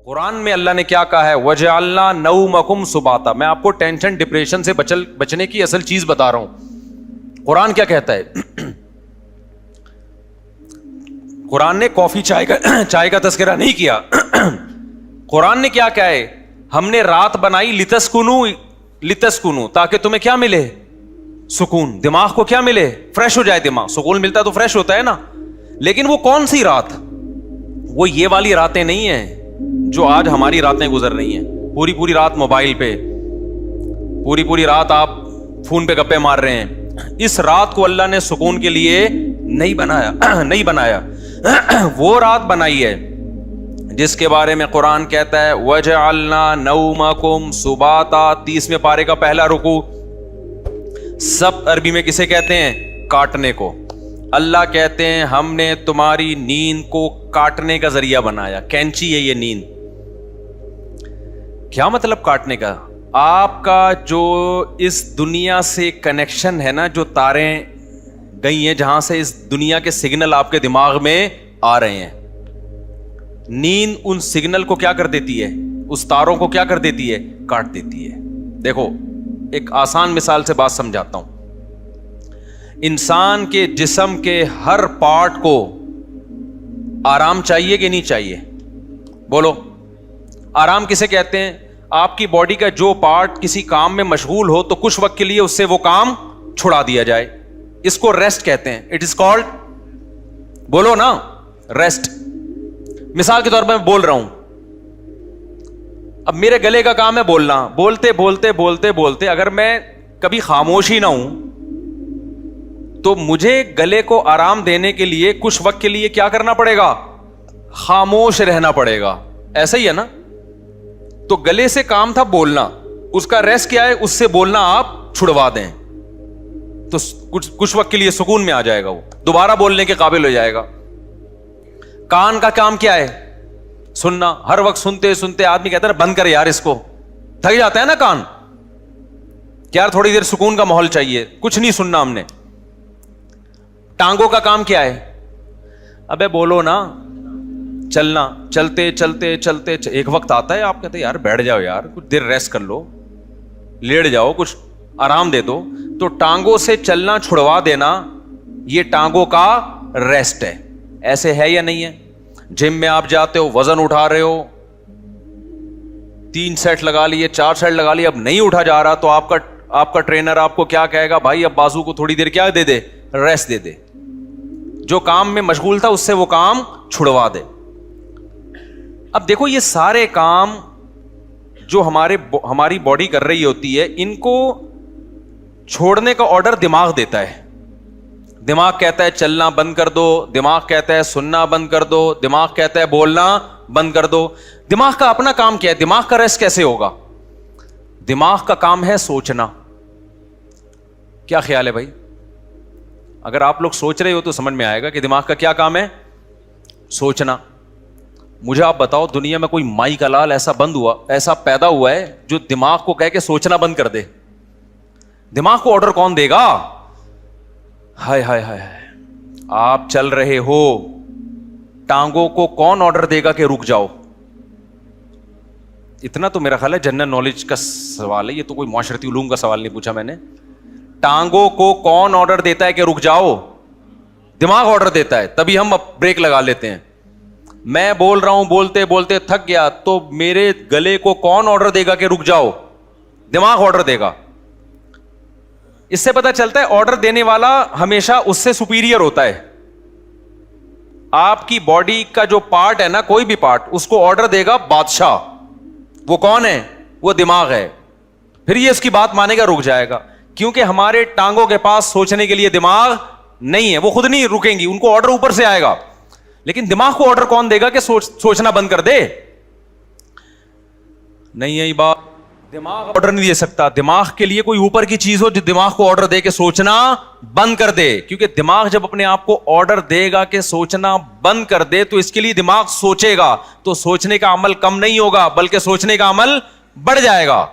قرآن میں اللہ نے کیا کہا ہے؟ وَجَعَلْنَا نَوْمَكُمْ سُبَاتًا. میں آپ کو ٹینشن ڈپریشن سے بچنے کی اصل چیز بتا رہا ہوں. قرآن کیا کہتا ہے؟ قرآن نے کافی چائے کا تذکرہ نہیں کیا. قرآن نے کیا کہا ہے؟ ہم نے رات بنائی لتسکنو تاکہ تمہیں کیا ملے؟ سکون. دماغ کو کیا ملے؟ فریش ہو جائے دماغ. سکون ملتا ہے تو فریش ہوتا ہے نا. لیکن وہ کون سی رات؟ وہ یہ والی راتیں نہیں ہیں جو آج ہماری راتیں گزر رہی ہیں. پوری رات موبائل پہ, پوری رات آپ فون پہ گپے مار رہے ہیں. اس رات کو اللہ نے سکون کے لیے نہیں بنایا. وہ رات بنائی ہے جس کے بارے میں قرآن کہتا ہے وَجَعَلْنَا نَوْمَكُمْ سُبَاتًا. 30ویں پارے کا پہلا رکوع. سب عربی میں کسے کہتے ہیں؟ کاٹنے کو. اللہ کہتے ہیں ہم نے تمہاری نیند کو کاٹنے کا ذریعہ بنایا. کینچی ہے یہ نیند. کیا مطلب کاٹنے کا؟ آپ کا جو اس دنیا سے کنیکشن ہے نا, جو تاریں گئی ہیں جہاں سے اس دنیا کے سگنل آپ کے دماغ میں آ رہے ہیں, نیند ان سگنل کو کیا کر دیتی ہے؟ اس تاروں کو کیا کر دیتی ہے؟ کاٹ دیتی ہے. دیکھو ایک آسان مثال سے بات سمجھاتا ہوں. انسان کے جسم کے ہر پارٹ کو آرام چاہیے کہ نہیں چاہیے؟ بولو. آرام کسے کہتے ہیں؟ آپ کی باڈی کا جو پارٹ کسی کام میں مشغول ہو تو کچھ وقت کے لیے اس سے وہ کام چھڑا دیا جائے, اس کو ریسٹ کہتے ہیں. اٹ از کالڈ, بولو نا, ریسٹ. مثال کے طور پر میں بول رہا ہوں, اب میرے گلے کا کام ہے بولنا. بولتے اگر میں کبھی خاموش ہی نہ ہوں تو مجھے گلے کو آرام دینے کے لیے کچھ وقت کے لیے کیا کرنا پڑے گا؟ خاموش رہنا پڑے گا. ایسا ہی ہے نا. تو گلے سے کام تھا بولنا, اس کا ریسٹ کیا ہے؟ اس سے بولنا آپ چھڑوا دیں تو کچھ وقت کے لیے سکون میں آ جائے گا, وہ دوبارہ بولنے کے قابل ہو جائے گا. کان کا کام کیا ہے؟ سننا. ہر وقت سنتے آدمی کہتا ہے نا بند کر یار اس کو, تھک جاتا ہے نا کان, کہ یار تھوڑی دیر سکون کا ماحول چاہیے, کچھ نہیں سننا ہم نے. ٹانگوں کا کام کیا ہے؟ ابے بولو نا, چلنا. چلتے ایک وقت آتا ہے آپ کہتے ہیں یار بیٹھ جاؤ یار, کچھ دیر ریسٹ کر لو, لیٹ جاؤ, کچھ آرام دے دو. تو ٹانگوں سے چلنا چھڑوا دینا یہ ٹانگوں کا ریسٹ ہے. ایسے ہے یا نہیں ہے؟ جم میں آپ جاتے ہو, وزن اٹھا رہے ہو, 3 سیٹ لگا لیے, 4 سیٹ لگا لیے, اب نہیں اٹھا جا رہا تو آپ کا ٹرینر آپ کو کیا کہے گا؟ بھائی اب بازو کو تھوڑی دیر کیا دے دے؟ ریسٹ دے دے. جو کام میں مشغول تھا اس سے وہ کام چھڑوا دے. اب دیکھو یہ سارے کام جو ہماری باڈی کر رہی ہوتی ہے, ان کو چھوڑنے کا آرڈر دماغ دیتا ہے. دماغ کہتا ہے چلنا بند کر دو, دماغ کہتا ہے سننا بند کر دو, دماغ کہتا ہے بولنا بند کر دو. دماغ کا اپنا کام کیا ہے؟ دماغ کا ریسٹ کیسے ہوگا؟ دماغ کا کام ہے سوچنا. کیا خیال ہے بھائی؟ اگر آپ لوگ سوچ رہے ہو تو سمجھ میں آئے گا کہ دماغ کا کیا کام ہے؟ سوچنا. مجھے آپ بتاؤ دنیا میں کوئی مائی کا لال ایسا پیدا ہوا ہے جو دماغ کو کہہ کے سوچنا بند کر دے؟ دماغ کو آرڈر کون دے گا؟ ہائے ہائے ہائے, آپ چل رہے ہو, ٹانگوں کو کون آرڈر دے گا کہ رک جاؤ؟ اتنا تو میرا خیال ہے جنرل نالج کا سوال ہے, یہ تو کوئی معاشرتی علوم کا سوال نہیں پوچھا میں نے. ٹانگوں کو کون آرڈر دیتا ہے کہ رک جاؤ؟ دماغ آرڈر دیتا ہے, تبھی ہم بریک لگا لیتے ہیں. میں بول رہا ہوں بولتے تھک گیا تو میرے گلے کو کون آرڈر دے گا کہ رک جاؤ؟ دماغ آرڈر دے گا. اس سے پتہ چلتا ہے آرڈر دینے والا ہمیشہ اس سے سپیریئر ہوتا ہے. آپ کی باڈی کا جو پارٹ ہے نا, کوئی بھی پارٹ, اس کو آرڈر دے گا بادشاہ. وہ کون ہے؟ وہ دماغ ہے. پھر یہ اس کی بات مانے گا, رک جائے گا. کیونکہ ہمارے ٹانگوں کے پاس سوچنے کے لیے دماغ نہیں ہے, وہ خود نہیں رکیں گی, ان کو آرڈر اوپر سے آئے گا. لیکن دماغ کو آرڈر کون دے گا کہ سوچنا بند کر دے؟ نہیں ہے بات. دماغ آرڈر نہیں دے سکتا. دماغ کے لیے کوئی اوپر کی چیز ہو جو دماغ کو آرڈر دے کہ سوچنا بند کر دے. کیونکہ دماغ جب اپنے آپ کو آرڈر دے گا کہ سوچنا بند کر دے تو اس کے لیے دماغ سوچے گا, تو سوچنے کا عمل کم نہیں ہوگا بلکہ سوچنے کا عمل بڑھ جائے گا.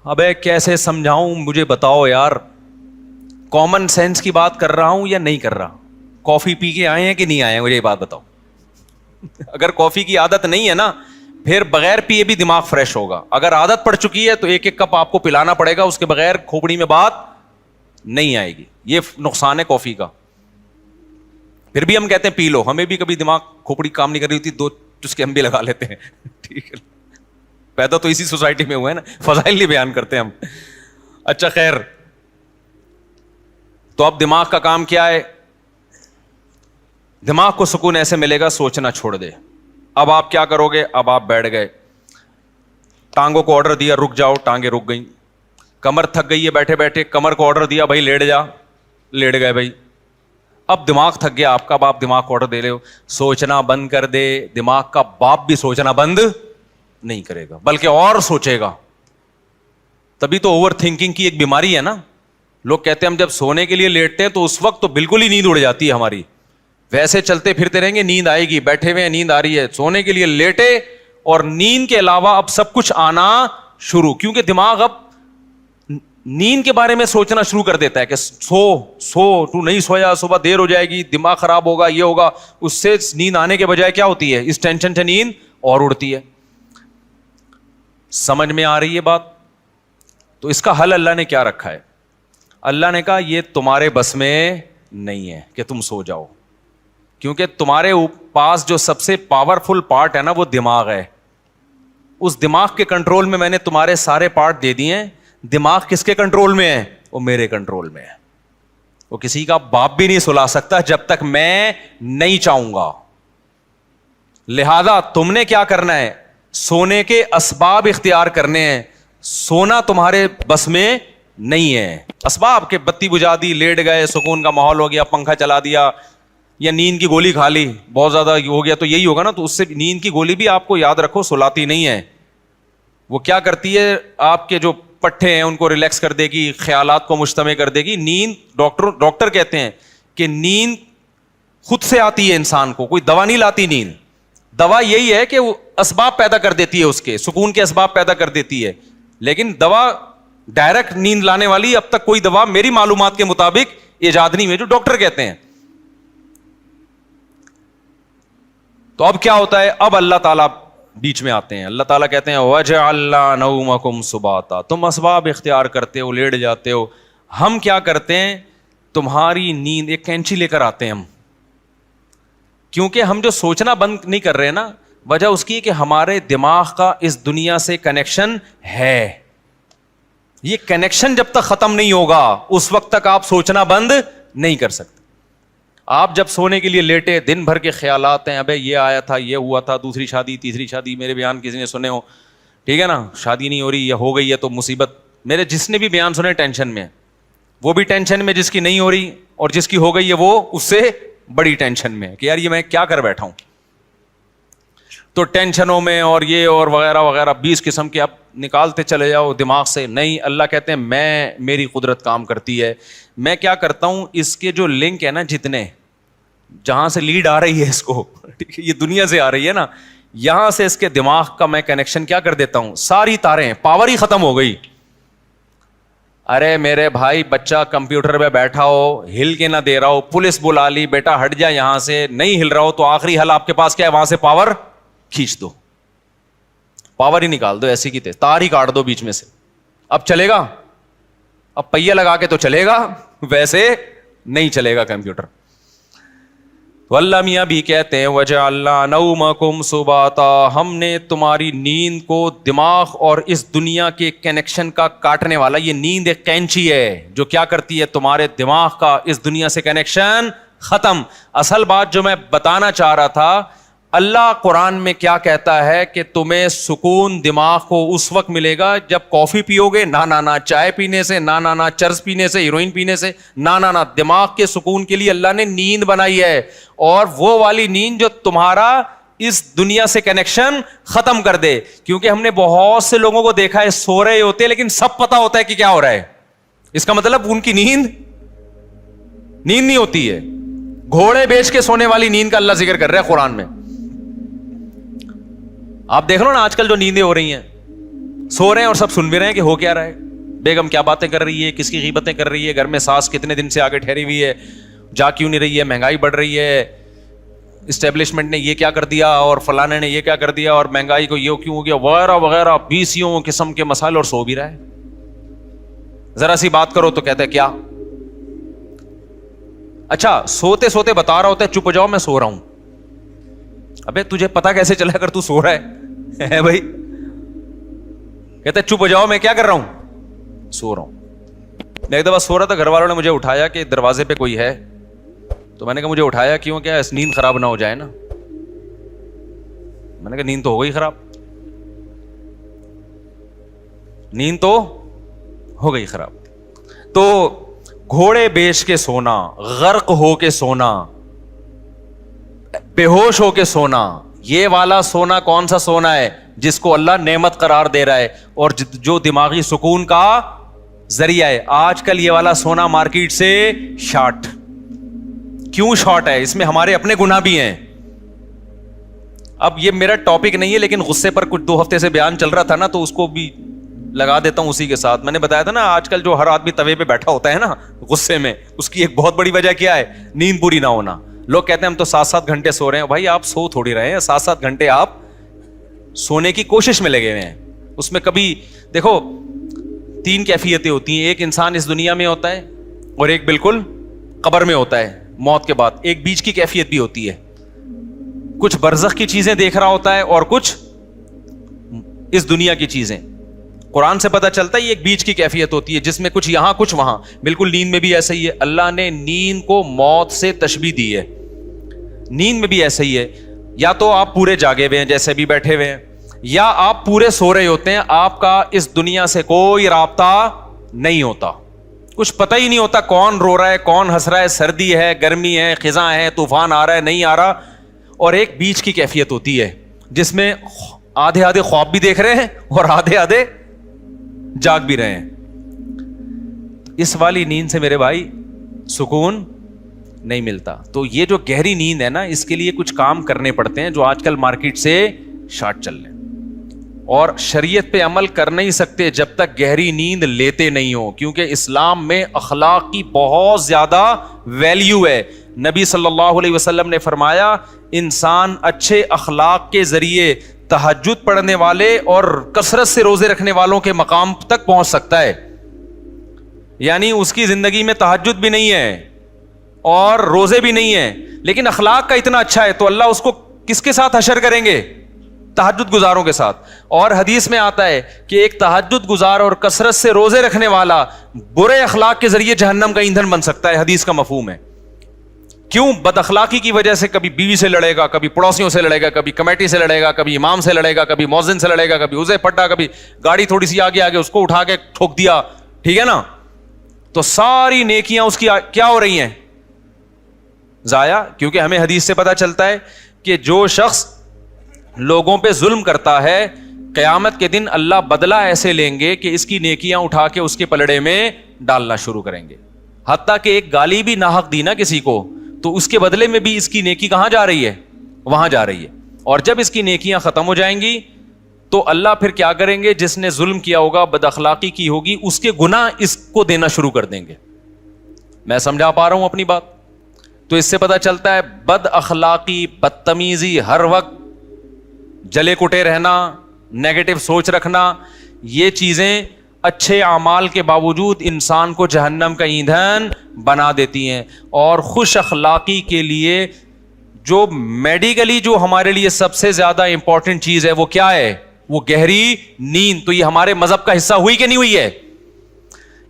ابے کیسے سمجھاؤں مجھے بتاؤ یار. کامن سینس کی بات کر رہا ہوں یا نہیں کر رہا؟ کافی پی کے آئے ہیں کہ نہیں آئے ہیں؟ مجھے یہ بات بتاؤ. اگر کافی کی عادت نہیں ہے نا, پھر بغیر پیے بھی دماغ فریش ہوگا. اگر عادت پڑ چکی ہے تو ایک ایک کپ آپ کو پلانا پڑے گا, اس کے بغیر کھوپڑی میں بات نہیں آئے گی. یہ نقصان ہے کافی کا. پھر بھی ہم کہتے ہیں پی لو, ہمیں بھی کبھی دماغ کھوپڑی کام نہیں کر رہی ہوتی, 2 چسکے ہم بھی لگا لیتے ہیں. ٹھیک ہے, پیدا تو اسی سوسائٹی میں ہوئے نا, فضائل نہیں بیان کرتے ہم. اچھا خیر, تو اب دماغ کا کام کیا ہے؟ دماغ کو سکون ایسے ملے گا, سوچنا چھوڑ دے. اب آپ کیا کرو گے؟ اب آپ بیٹھ گئے, ٹانگوں کو آرڈر دیا رک جاؤ, ٹانگیں رک گئیں. کمر تھک گئی ہے بیٹھے بیٹھے, کمر کو آرڈر دیا بھائی لیٹ جا, لیٹ گئے بھائی. اب دماغ تھک گیا آپ کا, اب آپ دماغ کو آرڈر دے رہے ہو سوچنا بند کر دے. دماغ کا باپ بھی سوچنا بند نہیں کرے گا, بلکہ اور سوچے گا. تبھی تو اوور تھنکنگ کی ایک بیماری ہے نا. لوگ کہتے ہیں ہم جب سونے کے لیے لیٹتے ہیں تو اس وقت تو بالکل ہی نیند اڑ جاتی ہے ہماری. ویسے چلتے پھرتے رہیں گے نیند آئے گی, بیٹھے ہوئے نیند آ رہی ہے, سونے کے لیے لیٹے اور نیند کے علاوہ اب سب کچھ آنا شروع, کیونکہ دماغ اب نیند کے بارے میں سوچنا شروع کر دیتا ہے کہ سو تو نہیں سویا, صبح دیر ہو جائے گی, دماغ خراب ہوگا, یہ ہوگا. اس سے نیند آنے کے بجائے کیا ہوتی ہے, اس ٹینشن سے نیند اور اڑتی ہے. سمجھ میں آ رہی ہے بات؟ تو اس کا حل اللہ نے کیا رکھا ہے؟ اللہ نے کہا یہ تمہارے بس میں نہیں ہے کہ تم سو جاؤ, کیونکہ تمہارے پاس جو سب سے پاورفل پارٹ ہے نا وہ دماغ ہے. اس دماغ کے کنٹرول میں میں نے تمہارے سارے پارٹ دے دیے ہیں. دماغ کس کے کنٹرول میں ہے؟ وہ میرے کنٹرول میں ہے. وہ کسی کا باپ بھی نہیں سلا سکتا جب تک میں نہیں چاہوں گا. لہذا تم نے کیا کرنا ہے؟ سونے کے اسباب اختیار کرنے ہیں. سونا تمہارے بس میں نہیں ہے. اسباب کے بتی بجھا دی, لیٹ گئے, سکون کا ماحول ہو گیا, پنکھا چلا دیا, یا نیند کی گولی کھا لی, بہت زیادہ ہو گیا تو یہی ہوگا نا. تو اس سے نیند کی گولی بھی آپ کو یاد رکھو سلاتی نہیں ہے. وہ کیا کرتی ہے, آپ کے جو پٹھے ہیں ان کو ریلیکس کر دے گی, خیالات کو مجتمع کر دے گی. نیند ڈاکٹر کہتے ہیں کہ نیند خود سے آتی ہے انسان کو, کوئی دوا نہیں لاتی نیند. دوا یہی ہے کہ وہ اسباب پیدا کر دیتی ہے, اس کے سکون کے اسباب پیدا کر دیتی ہے. لیکن دوا ڈائریکٹ نیند لانے والی اب تک کوئی دوا میری معلومات کے مطابق ایجاد نہیں ہوئی, جو ڈاکٹر کہتے ہیں. تو اب کیا ہوتا ہے؟ اب اللہ تعالیٰ بیچ میں آتے ہیں. اللہ تعالیٰ کہتے ہیں وَجَعَلْنَا نَوْمَكُمْ سُبَاتًا, تم اسباب اختیار کرتے ہو, لیٹ جاتے ہو. ہم کیا کرتے ہیں؟ تمہاری نیند ایک کینچی لے کر آتے ہیں ہم. کیونکہ ہم جو سوچنا بند نہیں کر رہے نا, وجہ اس کی کہ ہمارے دماغ کا اس دنیا سے کنیکشن ہے. یہ کنیکشن جب تک ختم نہیں ہوگا اس وقت تک آپ سوچنا بند نہیں کر سکتے. آپ جب سونے کے لیے لیٹے, دن بھر کے خیالات ہیں, ابے یہ آیا تھا, یہ ہوا تھا, دوسری شادی, تیسری شادی, میرے بیان کسی نے سنے ہو, ٹھیک ہے نا, شادی نہیں ہو رہی یا ہو گئی ہے تو مصیبت. میرے جس نے بھی بیان سنے ٹینشن میں, وہ بھی ٹینشن میں جس کی نہیں ہو رہی, اور جس کی ہو گئی ہے وہ اس سے بڑی ٹینشن میں کہ یار یہ میں کیا کر بیٹھا ہوں. تو ٹینشنوں میں اور یہ اور وغیرہ وغیرہ 20 قسم کے آپ نکالتے چلے جاؤ دماغ سے. نہیں, اللہ کہتے ہیں میری قدرت کام کرتی ہے. میں کیا کرتا ہوں, اس کے جو لنک ہے نا, جتنے جہاں سے لیڈ آ رہی ہے اس کو, یہ دنیا سے آ رہی ہے نا, یہاں سے اس کے دماغ کا میں کنیکشن کیا کر دیتا ہوں, ساری تاریں, پاور ہی ختم ہو گئی. ارے میرے بھائی, بچہ کمپیوٹر پہ بیٹھا ہو, ہل کے نہ دے رہا ہو, پولیس بلا لی, بیٹا ہٹ جا یہاں سے, نہیں ہل رہا ہو, تو آخری حل آپ کے پاس کیا ہے, وہاں سے پاور کھینچ دو, پاور ہی نکال دو, ایسی کی تار ہی کاٹ دو بیچ میں سے. اب چلے گا؟ اب پہیہ لگا کے تو چلے گا, ویسے نہیں چلے گا کمپیوٹر. تو اللہ میاں بھی کہتے ہیں وَجَعَلْنَا نَوْمَكُمْ سُبَاتًا, ہم نے تمہاری نیند کو دماغ اور اس دنیا کے کنیکشن کا کاٹنے والا, یہ نیند ایک کینچی ہے جو کیا کرتی ہے, تمہارے دماغ کا اس دنیا سے کنیکشن ختم. اصل بات جو میں بتانا چاہ رہا تھا, اللہ قرآن میں کیا کہتا ہے کہ تمہیں سکون دماغ کو اس وقت ملے گا جب کافی پیو گے, نہ چائے پینے سے, نہ چرس پینے سے, ہیروئن پینے سے, نہ دماغ کے سکون کے لیے اللہ نے نیند بنائی ہے. اور وہ والی نیند جو تمہارا اس دنیا سے کنیکشن ختم کر دے. کیونکہ ہم نے بہت سے لوگوں کو دیکھا ہے سو رہے ہوتے لیکن سب پتا ہوتا ہے کہ کیا ہو رہا ہے. اس کا مطلب ان کی نیند نہیں ہوتی ہے. گھوڑے بیچ کے سونے والی نیند کا اللہ ذکر کر رہا ہے قرآن میں. آپ دیکھ لو نا آج کل جو نیندیں ہو رہی ہیں, سو رہے ہیں اور سب سن بھی رہے ہیں کہ ہو کیا رہا ہے, بیگم کیا باتیں کر رہی ہے, کس کی غیبتیں کر رہی ہے, گھر میں ساس کتنے دن سے آگے ٹھہری ہوئی ہے, جا کیوں نہیں رہی ہے, مہنگائی بڑھ رہی ہے, اسٹیبلشمنٹ نے یہ کیا کر دیا اور فلانے نے یہ کیا کر دیا اور مہنگائی کو یہ کیوں ہو گیا وغیرہ وغیرہ 20 قسم کے مسائل، اور سو بھی رہا ہے. ذرا سی بات کرو تو کہتا ہے کیا. اچھا سوتے سوتے بتا رہا ہوتا ہے چپ ہو جاؤ میں سو رہا ہوں. ابے تجھے پتا کیسے چلا اگر تو سو رہا ہے بھائی. کہتا ہے چپ ہو جاؤ میں کیا کر رہا ہوں، سو رہا ہوں. میں ایک دفعہ سو رہا تھا، گھر والوں نے مجھے اٹھایا کہ دروازے پہ کوئی ہے، تو میں نے کہا مجھے اٹھایا کیوں، کیا نیند خراب نہ ہو جائے نا. میں نے کہا نیند تو ہو گئی خراب، نیند تو ہو گئی خراب. تو گھوڑے بیچ کے سونا، غرق ہو کے سونا، بے ہوش ہو کے سونا، یہ والا سونا کون سا سونا ہے جس کو اللہ نعمت قرار دے رہا ہے اور جو دماغی سکون کا ذریعہ ہے. آج کل یہ والا سونا مارکیٹ سے شارٹ. کیوں شارٹ ہے؟ اس میں ہمارے اپنے گناہ بھی ہیں. اب یہ میرا ٹاپک نہیں ہے لیکن غصے پر کچھ 2 ہفتے سے بیان چل رہا تھا نا، تو اس کو بھی لگا دیتا ہوں اسی کے ساتھ. میں نے بتایا تھا نا آج کل جو ہر آدمی توے پہ بیٹھا ہوتا ہے نا غصے میں، اس کی ایک بہت بڑی وجہ کیا ہے؟ نیند پوری نہ ہونا. لوگ کہتے ہیں ہم تو 7-7 گھنٹے سو رہے ہیں. بھائی آپ سو تھوڑی رہے ہیں، 7-7 گھنٹے آپ سونے کی کوشش میں لگے ہوئے ہیں. اس میں کبھی دیکھو 3 کیفیتیں ہوتی ہیں. ایک انسان اس دنیا میں ہوتا ہے اور ایک بالکل قبر میں ہوتا ہے موت کے بعد. ایک بیچ کی کیفیت بھی ہوتی ہے، کچھ برزخ کی چیزیں دیکھ رہا ہوتا ہے اور کچھ اس دنیا کی چیزیں. قرآن سے پتہ چلتا ہے یہ ایک بیچ کی کیفیت ہوتی ہے جس میں کچھ یہاں کچھ وہاں. بالکل نیند میں بھی ایسا ہی ہے. اللہ نے نیند کو موت سے تشبیہ دی ہے. نیند میں بھی ایسا ہی ہے، یا تو آپ پورے جاگے ہوئے ہیں جیسے بھی بیٹھے ہوئے ہیں، یا آپ پورے سو رہے ہوتے ہیں. آپ کا اس دنیا سے کوئی رابطہ نہیں ہوتا، کچھ پتہ ہی نہیں ہوتا کون رو رہا ہے کون ہنس رہا ہے، سردی ہے گرمی ہے خزاں ہے طوفان آ رہا ہے نہیں آ رہا. اور ایک بیچ کی کیفیت ہوتی ہے جس میں آدھے آدھے خواب بھی دیکھ رہے ہیں اور آدھے آدھے جاگ بھی رہے ہیں. اس والی نیند سے میرے بھائی سکون نہیں ملتا. تو یہ جو گہری نیند ہے نا، اس کے لیے کچھ کام کرنے پڑتے ہیں جو آج کل مارکیٹ سے شارٹ چل رہے ہیں. اور شریعت پہ عمل کر نہیں سکتے جب تک گہری نیند لیتے نہیں ہو، کیونکہ اسلام میں اخلاق کی بہت زیادہ ویلیو ہے. نبی صلی اللہ علیہ وسلم نے فرمایا انسان اچھے اخلاق کے ذریعے تہجد پڑھنے والے اور کثرت سے روزے رکھنے والوں کے مقام تک پہنچ سکتا ہے. یعنی اس کی زندگی میں تہجد بھی نہیں ہے اور روزے بھی نہیں ہیں، لیکن اخلاق کا اتنا اچھا ہے تو اللہ اس کو کس کے ساتھ حشر کریں گے؟ تہجد گزاروں کے ساتھ. اور حدیث میں آتا ہے کہ ایک تہجد گزار اور کثرت سے روزے رکھنے والا برے اخلاق کے ذریعے جہنم کا ایندھن بن سکتا ہے. حدیث کا مفہوم ہے. کیوں؟ بد اخلاقی کی وجہ سے کبھی بیوی سے لڑے گا، کبھی پڑوسیوں سے لڑے گا، کبھی کمیٹی سے لڑے گا، کبھی امام سے لڑے گا، کبھی مؤذن سے لڑے گا، کبھی اسے پٹا، کبھی گاڑی تھوڑی سی آگے آگے اس کو اٹھا کے ٹھوک دیا. ٹھیک ہے نا؟ تو ساری نیکیاں اس کی کیا ہو رہی ہیں؟ ضائع. کیونکہ ہمیں حدیث سے پتہ چلتا ہے کہ جو شخص لوگوں پہ ظلم کرتا ہے قیامت کے دن اللہ بدلہ ایسے لیں گے کہ اس کی نیکیاں اٹھا کے اس کے پلڑے میں ڈالنا شروع کریں گے. حتیٰ کہ ایک گالی بھی ناحق دی نا کسی کو تو اس کے بدلے میں بھی اس کی نیکی کہاں جا رہی ہے؟ وہاں جا رہی ہے. اور جب اس کی نیکیاں ختم ہو جائیں گی تو اللہ پھر کیا کریں گے؟ جس نے ظلم کیا ہوگا بد اخلاقی کی ہوگی اس کے گناہ اس کو دینا شروع کر دیں گے. میں سمجھا پا رہا ہوں اپنی بات؟ تو اس سے پتہ چلتا ہے بد اخلاقی، بدتمیزی، ہر وقت جلے کٹے رہنا، نیگیٹو سوچ رکھنا، یہ چیزیں اچھے اعمال کے باوجود انسان کو جہنم کا ایندھن بنا دیتی ہیں. اور خوش اخلاقی کے لیے جو میڈیکلی جو ہمارے لیے سب سے زیادہ امپورٹنٹ چیز ہے وہ کیا ہے؟ وہ گہری نیند. تو یہ ہمارے مذہب کا حصہ ہوئی کہ نہیں ہوئی ہے؟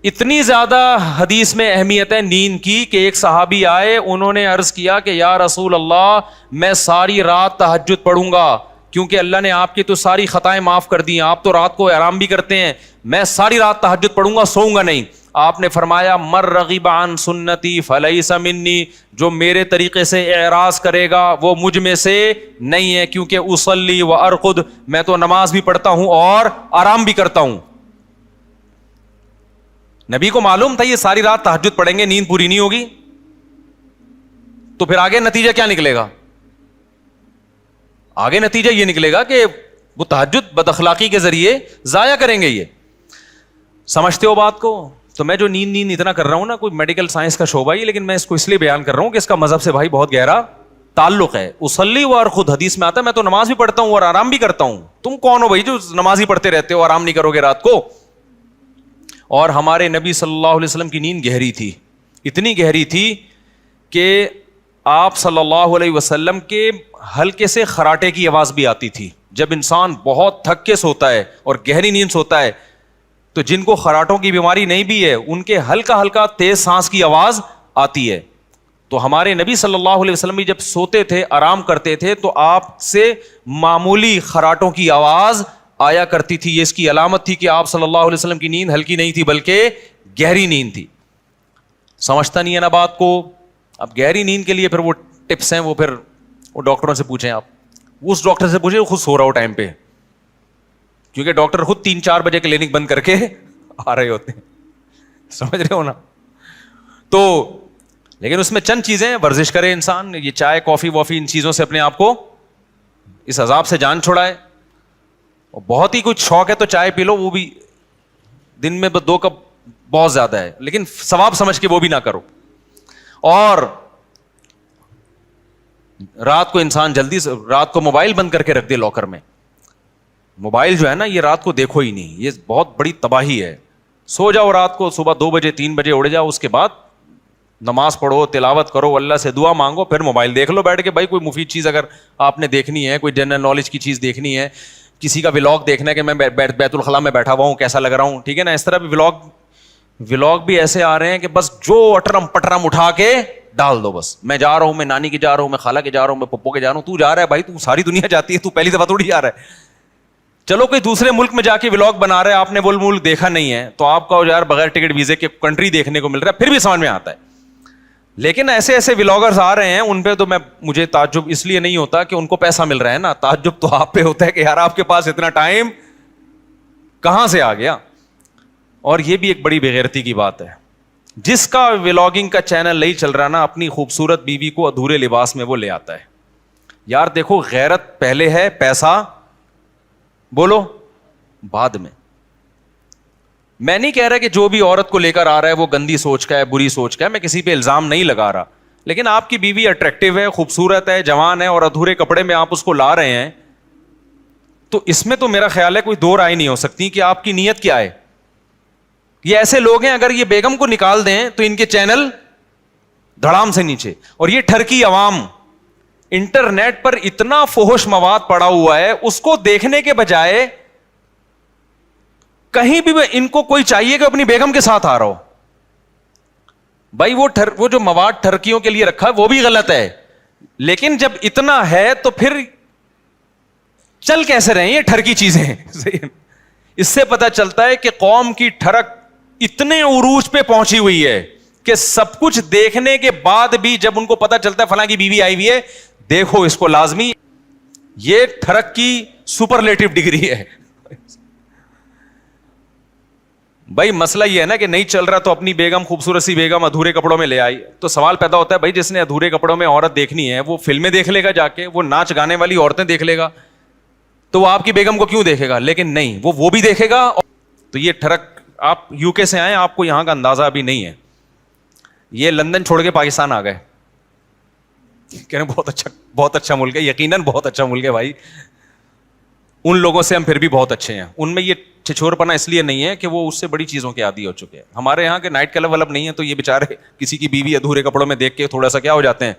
اتنی زیادہ حدیث میں اہمیت ہے نیند کی کہ ایک صحابی آئے، انہوں نے عرض کیا کہ یا رسول اللہ میں ساری رات تہجد پڑھوں گا کیونکہ اللہ نے آپ کی تو ساری خطائیں معاف کر دی ہیں، آپ تو رات کو آرام بھی کرتے ہیں، میں ساری رات تہجد پڑھوں گا، سوؤں گا نہیں. آپ نے فرمایا مر رغب عن سنتی فلیس منی، جو میرے طریقے سے اعراض کرے گا وہ مجھ میں سے نہیں ہے، کیونکہ اصلی و ارقد، میں تو نماز بھی پڑھتا ہوں اور آرام بھی کرتا ہوں. نبی کو معلوم تھا یہ ساری رات تہجد پڑھیں گے نیند پوری نہیں ہوگی، تو پھر آگے نتیجہ کیا نکلے گا؟ آگے نتیجہ یہ نکلے گا کہ وہ تہجد بد اخلاقی کے ذریعے ضائع کریں گے. یہ سمجھتے ہو بات کو؟ تو میں جو نیند اتنا کر رہا ہوں نا، کوئی میڈیکل سائنس کا شعبہ ہی، لیکن میں اس کو اس لیے بیان کر رہا ہوں کہ اس کا مذہب سے بھائی بہت گہرا تعلق ہے. اصلی و ارقد حدیث میں آتا ہے میں تو نماز بھی پڑھتا ہوں اور آرام بھی کرتا ہوں. تم کون ہو بھائی جو نماز ہی پڑھتے رہتے ہو, آرام نہیں کرو گے رات کو؟ اور ہمارے نبی صلی اللہ علیہ وسلم کی نیند گہری تھی, اتنی گہری تھی کہ آپ صلی اللہ علیہ وسلم کے ہلکے سے خراٹے کی آواز بھی آتی تھی. جب انسان بہت تھک کے سوتا ہے اور گہری نیند سوتا ہے تو جن کو خراٹوں کی بیماری نہیں بھی ہے ان کے ہلکا ہلکا تیز سانس کی آواز آتی ہے. تو ہمارے نبی صلی اللہ علیہ وسلم بھی جب سوتے تھے, آرام کرتے تھے, تو آپ سے معمولی خراٹوں کی آواز آیا کرتی تھی. یہ اس کی علامت تھی کہ آپ صلی اللہ علیہ وسلم کی نیند ہلکی نہیں تھی بلکہ گہری نیند تھی. سمجھتا نہیں ہے نا بات کو. اب گہری نیند کے لیے پھر وہ ٹپس ہیں, وہ ڈاکٹروں سے پوچھیں. آپ اس ڈاکٹر سے پوچھیں خود سو رہا ہو ٹائم پہ, کیونکہ ڈاکٹر خود 3-4 بجے کلینک بند کر کے آ رہے ہوتے ہیں, سمجھ رہے ہو نا. تو لیکن اس میں چند چیزیں, ورزش کرے انسان, یہ چائے کافی وافی ان چیزوں سے اپنے آپ کو, اس عذاب سے جان چھڑائے. اور بہت ہی کچھ شوق ہے تو چائے پی لو, وہ بھی دن میں 2 کپ بہت زیادہ ہے, لیکن ثواب سمجھ کے وہ بھی نہ کرو. اور رات کو انسان جلدی سے, رات کو موبائل بند کر کے رکھ دے لاکر میں. موبائل جو ہے نا یہ رات کو دیکھو ہی نہیں, یہ بہت بڑی تباہی ہے. سو جاؤ رات کو, صبح 2 بجے 3 بجے اڑ جاؤ, اس کے بعد نماز پڑھو, تلاوت کرو, اللہ سے دعا مانگو, پھر موبائل دیکھ لو بیٹھ کے. بھائی کوئی مفید چیز اگر آپ نے دیکھنی ہے, کوئی جنرل نالج کی چیز دیکھنی ہے, کسی کا ولاگ دیکھنا ہے کہ میں بیت الخلا میں بیٹھا ہوا ہوں کیسا لگ رہا ہوں, ٹھیک ہے نا. اس طرح بھی ولاگ بھی ایسے آ رہے ہیں کہ بس جو اٹرم پٹرم اٹھا کے ڈال دو. بس میں جا رہا ہوں, میں نانی کے جا رہا ہوں, میں خالہ کے جا رہا ہوں, میں پپو کے جا رہا ہوں. تو جا رہا ہے بھائی, تو ساری دنیا جاتی ہے, تو پہلی دفعہ تھوڑی جا رہا ہے. چلو کوئی دوسرے ملک میں جا کے ولاگ بنا رہا ہے, آپ نے وہ ملک دیکھا نہیں ہے, تو آپ کا یار بغیر ٹکٹ ویزے کے کنٹری دیکھنے کو مل رہا ہے, پھر بھی سمجھ میں آتا ہے. لیکن ایسے ایسے ولاگرز آ رہے ہیں, ان پہ تو مجھے تعجب اس لیے نہیں ہوتا کہ ان کو پیسہ مل رہا ہے نا, تعجب تو آپ پہ ہوتا ہے کہ یار آپ کے پاس اتنا ٹائم کہاں سے آ گیا. اور یہ بھی ایک بڑی بےغیرتی کی بات ہے, جس کا ولاگنگ کا چینل نہیں چل رہا نا, اپنی خوبصورت بیوی کو ادھورے لباس میں وہ لے آتا ہے. یار دیکھو, غیرت پہلے ہے, پیسہ بولو بعد میں. میں نہیں کہہ رہا کہ جو بھی عورت کو لے کر آ رہا ہے وہ گندی سوچ کا ہے, بری سوچ کا ہے, میں کسی پہ الزام نہیں لگا رہا. لیکن آپ کی بیوی اٹریکٹیو ہے, خوبصورت ہے, جوان ہے, اور ادھورے کپڑے میں آپ اس کو لا رہے ہیں, تو اس میں تو میرا خیال ہے کوئی دو رائے نہیں ہو سکتی کہ آپ کی نیت کیا ہے. یہ ایسے لوگ ہیں, اگر یہ بیگم کو نکال دیں تو ان کے چینل دھڑام سے نیچے. اور یہ ٹھرکی عوام, انٹرنیٹ پر اتنا فحش مواد پڑا ہوا ہے, اس کو دیکھنے کے بجائے کہیں بھی ان کو کوئی چاہیے کہ اپنی بیگم کے ساتھ آ رہا ہو. بھائی وہ جو مواد ٹھرکیوں کے لیے رکھا ہے وہ بھی غلط ہے, لیکن جب اتنا ہے تو پھر چل کیسے رہے ہیں یہ ٹھرکی چیزیں. اس سے پتہ چلتا ہے کہ قوم کی ٹھرک اتنے عروج پہ پہنچی ہوئی ہے کہ سب کچھ دیکھنے کے بعد بھی جب ان کو پتہ چلتا ہے فلاں کی بیوی آئی ہوئی ہے, دیکھو اس کو لازمی. یہ ٹھرک کی سپرلیٹو ڈگری ہے. بھائی مسئلہ یہ ہے نا کہ نہیں چل رہا تو اپنی بیگم, خوبصورت سی بیگم ادھورے کپڑوں میں لے آئی, تو سوال پیدا ہوتا ہے بھائی جس نے ادھورے کپڑوں میں عورت دیکھنی ہے وہ فلمیں دیکھ لے گا جا کے, وہ ناچ گانے والی عورتیں دیکھ لے گا, تو وہ آپ کی بیگم کو کیوں دیکھے گا؟ لیکن نہیں, وہ بھی دیکھے گا. تو یہ ٹھرک, آپ یو کے سے آئے, آپ کو یہاں کا اندازہ ابھی نہیں ہے. یہ لندن چھوڑ کے پاکستان آ گئے, کہہ رہے بہت اچھا ملک ہے, یقیناً بہت اچھا ملک ہے بھائی. ان لوگوں سے ہم پھر بھی بہت اچھے ہیں. ان میں یہ چھچور پنا اس لیے نہیں ہے کہ وہ اس سے بڑی چیزوں کے عادی ہو چکے ہیں. ہمارے یہاں کے نائٹ کلب ولب نہیں ہے, تو یہ بیچارے کسی کی بیوی ادھورے کپڑوں میں دیکھ کے تھوڑا سا کیا ہو جاتے ہیں,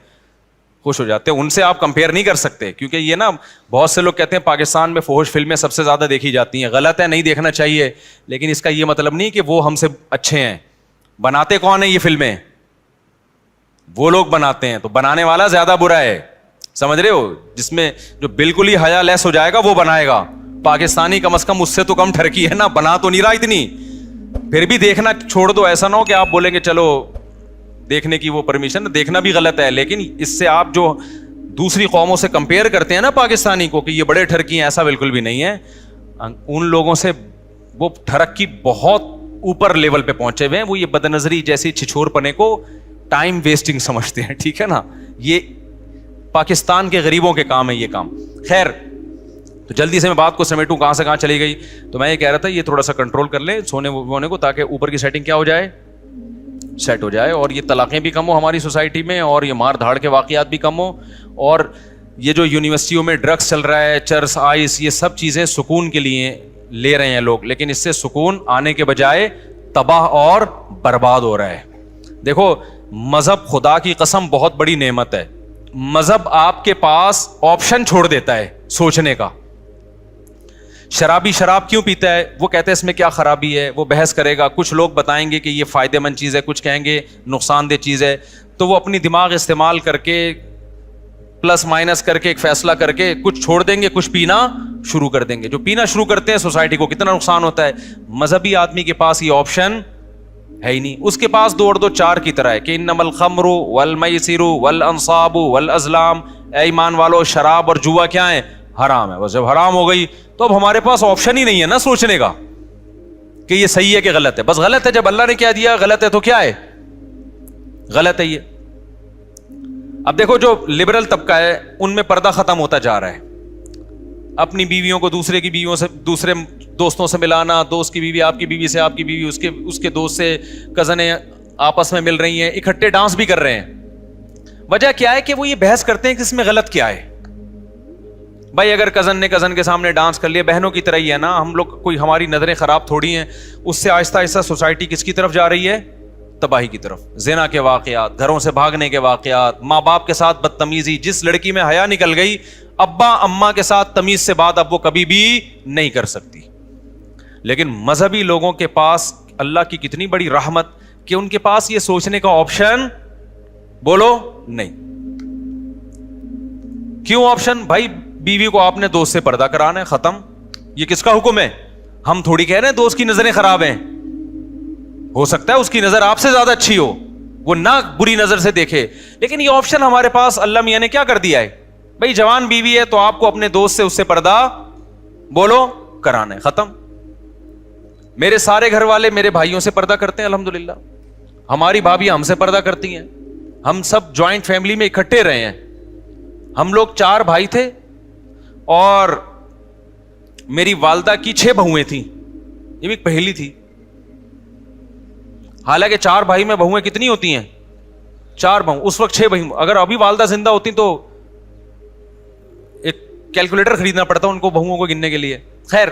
خوش ہو جاتے ہیں. ان سے آپ کمپیئر نہیں کر سکتے, کیونکہ یہ نا بہت سے لوگ کہتے ہیں پاکستان میں فحش فلمیں سب سے زیادہ دیکھی جاتی ہیں. غلط ہے, نہیں دیکھنا چاہیے, لیکن اس کا یہ مطلب نہیں کہ وہ ہم سے اچھے ہیں. بناتے کون ہیں یہ فلمیں؟ وہ لوگ بناتے ہیں, تو بنانے والا زیادہ برا ہے, سمجھ رہے ہو؟ جس میں جو بالکل ہی حیا لیس ہو جائے گا وہ بنائے گا. پاکستانی کم از کم اس سے تو کم ٹھرکی ہے نا, بنا تو نہیں رہا اتنی, پھر بھی دیکھنا چھوڑ دو. ایسا نہ ہو کہ آپ بولیں گے چلو دیکھنے کی وہ پرمیشن, دیکھنا بھی غلط ہے, لیکن اس سے آپ جو دوسری قوموں سے کمپیئر کرتے ہیں نا پاکستانی کو کہ یہ بڑے ٹھرکی ہیں, ایسا بالکل بھی نہیں ہے. ان لوگوں سے وہ ٹھرک کی بہت اوپر لیول پہ پہنچے ہوئے ہیں. وہ یہ بدنظری جیسی چھچور پنے کو ٹائم ویسٹنگ سمجھتے ہیں, ٹھیک ہے نا. یہ پاکستان کے غریبوں کے کام ہے یہ کام. خیر, تو جلدی سے میں بات کو سمیٹوں, کہاں سے کہاں چلی گئی. تو میں یہ کہہ رہا تھا یہ تھوڑا سا کنٹرول کر لیں سونے وونے کو, تاکہ اوپر کی سیٹنگ کیا ہو جائے, سیٹ ہو جائے اور یہ طلاقیں بھی کم ہو ہماری سوسائٹی میں, اور یہ مار دھاڑ کے واقعات بھی کم ہو, اور یہ جو یونیورسٹیوں میں ڈرگس چل رہا ہے, چرس, آئس, یہ سب چیزیں سکون کے لیے لے رہے ہیں لوگ, لیکن اس سے سکون آنے کے بجائے تباہ اور برباد ہو رہا ہے. دیکھو مذہب خدا کی قسم بہت بڑی نعمت ہے. مذہب آپ کے پاس آپشن چھوڑ دیتا ہے سوچنے کا. شرابی شراب کیوں پیتا ہے, وہ کہتے ہیں اس میں کیا خرابی ہے, وہ بحث کرے گا, کچھ لوگ بتائیں گے کہ یہ فائدہ مند چیز ہے, کچھ کہیں گے نقصان دہ چیز ہے, تو وہ اپنی دماغ استعمال کر کے پلس مائنس کر کے ایک فیصلہ کر کے کچھ چھوڑ دیں گے, کچھ پینا شروع کر دیں گے. جو پینا شروع کرتے ہیں سوسائٹی کو کتنا نقصان ہوتا ہے. مذہبی آدمی کے پاس یہ آپشن ہے ہی نہیں, اس کے پاس 2 اور 2 4 کی طرح ہے کہ انما الخمر والمیسر والانصاب والازلام, اے ایمان والو شراب اور جوا کیا ہے, حرام ہے. بس جب حرام ہو گئی تو اب ہمارے پاس آپشن ہی نہیں ہے نا سوچنے کا کہ یہ صحیح ہے کہ غلط ہے. بس غلط ہے, جب اللہ نے کیا دیا غلط ہے تو کیا ہے, غلط ہے یہ. اب دیکھو جو لبرل طبقہ ہے ان میں پردہ ختم ہوتا جا رہا ہے. اپنی بیویوں کو دوسرے کی بیویوں سے, دوسرے دوستوں سے ملانا, دوست کی بیوی آپ کی بیوی سے, آپ کی بیوی اس کے دوست سے, کزنیں آپس میں مل رہی ہیں, اکٹھے ڈانس بھی کر رہے ہیں. وجہ کیا ہے کہ وہ یہ بحث کرتے ہیں کہ اس میں غلط کیا ہے. بھائی اگر کزن نے کزن کے سامنے ڈانس کر لیا, بہنوں کی طرح ہی ہے نا ہم لوگ, کوئی ہماری نظریں خراب تھوڑی ہیں. اس سے آہستہ آہستہ سوسائٹی کس کی طرف جا رہی ہے, تباہی کی طرف. زنا کے واقعات, گھروں سے بھاگنے کے واقعات, ماں باپ کے ساتھ بدتمیزی. جس لڑکی میں حیا نکل گئی, ابا اماں کے ساتھ تمیز سے بات اب وہ کبھی بھی نہیں کر سکتی. لیکن مذہبی لوگوں کے پاس اللہ کی کتنی بڑی رحمت کہ ان کے پاس یہ سوچنے کا آپشن بولو نہیں. کیوں آپشن؟ بھائی بیوی کو آپ نے دوست سے پردہ کرانا ہے, ختم. یہ کس کا حکم ہے؟ ہم تھوڑی کہہ رہے ہیں دوست کی نظریں خراب ہیں. ہو سکتا ہے اس کی نظر آپ سے زیادہ اچھی ہو, وہ نہ بری نظر سے دیکھے, لیکن یہ آپشن ہمارے پاس اللہ میاں نے کیا کر دیا ہے. بھائی جوان بیوی ہے تو آپ کو اپنے دوست سے اس سے پردہ بولو کرانا ہے, ختم. میرے سارے گھر والے میرے بھائیوں سے پردہ کرتے ہیں الحمدللہ, ہماری بھابیاں ہم سے پردہ کرتی ہیں. ہم سب جوائنٹ فیملی میں اکٹھے رہے ہیں. ہم لوگ 4 بھائی تھے اور میری والدہ کی 6 بہویں تھیں. یہ بھی ایک پہلی تھی. حالانکہ 4 بھائی میں بہویں کتنی ہوتی ہیں, 4 بہو, اس وقت 6 بہو. اگر ابھی والدہ زندہ ہوتی تو ایک کیلکولیٹر خریدنا پڑتا ان کو بہوؤں کو گننے کے لیے. خیر,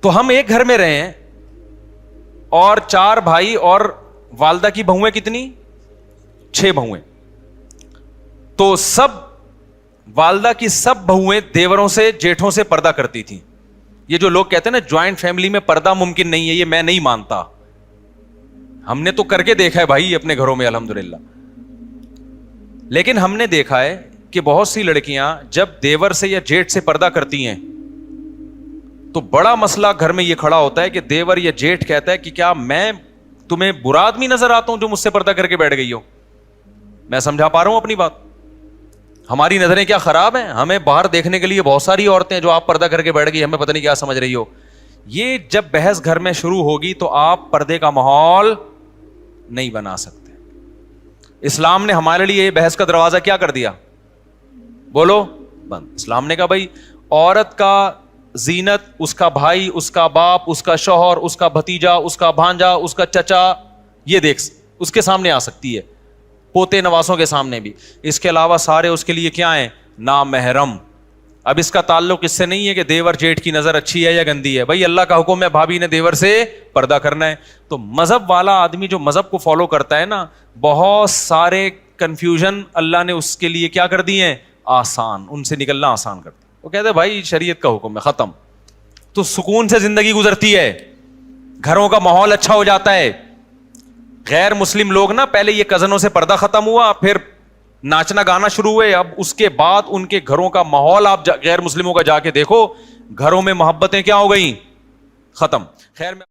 تو ہم ایک گھر میں رہے ہیں اور 4 بھائی اور والدہ کی بہویں کتنی, 6 بہویں. تو سب والدہ کی سب بہویں دیوروں سے جیٹھوں سے پردہ کرتی تھیں. یہ جو لوگ کہتے ہیں نا جوائنٹ فیملی میں پردہ ممکن نہیں ہے, یہ میں نہیں مانتا. ہم نے تو کر کے دیکھا ہے بھائی اپنے گھروں میں الحمدللہ. لیکن ہم نے دیکھا ہے کہ بہت سی لڑکیاں جب دیور سے یا جیٹھ سے پردہ کرتی ہیں تو بڑا مسئلہ گھر میں یہ کھڑا ہوتا ہے کہ دیور یا جیٹھ کہتا ہے کہ کیا میں تمہیں برا آدمی نظر آتا ہوں جو مجھ سے پردہ کر کے بیٹھ گئی ہو. میں سمجھا پا رہا ہوں اپنی بات. ہماری نظریں کیا خراب ہیں؟ ہمیں باہر دیکھنے کے لیے بہت ساری عورتیں ہیں جو آپ پردہ کر کے بیٹھ گئی, ہمیں پتہ نہیں کیا سمجھ رہی ہو. یہ جب بحث گھر میں شروع ہوگی تو آپ پردے کا ماحول نہیں بنا سکتے. اسلام نے ہمارے لیے یہ بحث کا دروازہ کیا کر دیا بولو بند. اسلام نے کہا بھائی عورت کا زینت اس کا بھائی, اس کا باپ, اس کا شوہر, اس کا بھتیجا, اس کا بھانجا, اس کا چچا, یہ دیکھ اس کے سامنے آ سکتی ہے, پوتے نواسوں کے سامنے بھی. اس کے علاوہ سارے اس کے لیے کیا ہیں, نامحرم. اب اس کا تعلق اس سے نہیں ہے کہ دیور جیٹھ کی نظر اچھی ہے یا گندی ہے. بھائی اللہ کا حکم ہے بھابھی نے دیور سے پردہ کرنا ہے. تو مذہب والا آدمی جو مذہب کو فالو کرتا ہے نا, بہت سارے کنفیوژن اللہ نے اس کے لیے کیا کر دیے ہیں, آسان, ان سے نکلنا آسان کر دیا. وہ کہتے ہیں بھائی شریعت کا حکم ہے, ختم. تو سکون سے زندگی گزرتی ہے, گھروں کا ماحول اچھا ہو جاتا ہے. غیر مسلم لوگ نا پہلے یہ کزنوں سے پردہ ختم ہوا, پھر ناچنا گانا شروع ہوئے, اب اس کے بعد ان کے گھروں کا ماحول آپ غیر مسلموں کا جا کے دیکھو, گھروں میں محبتیں کیا ہو گئیں, ختم. خیر میں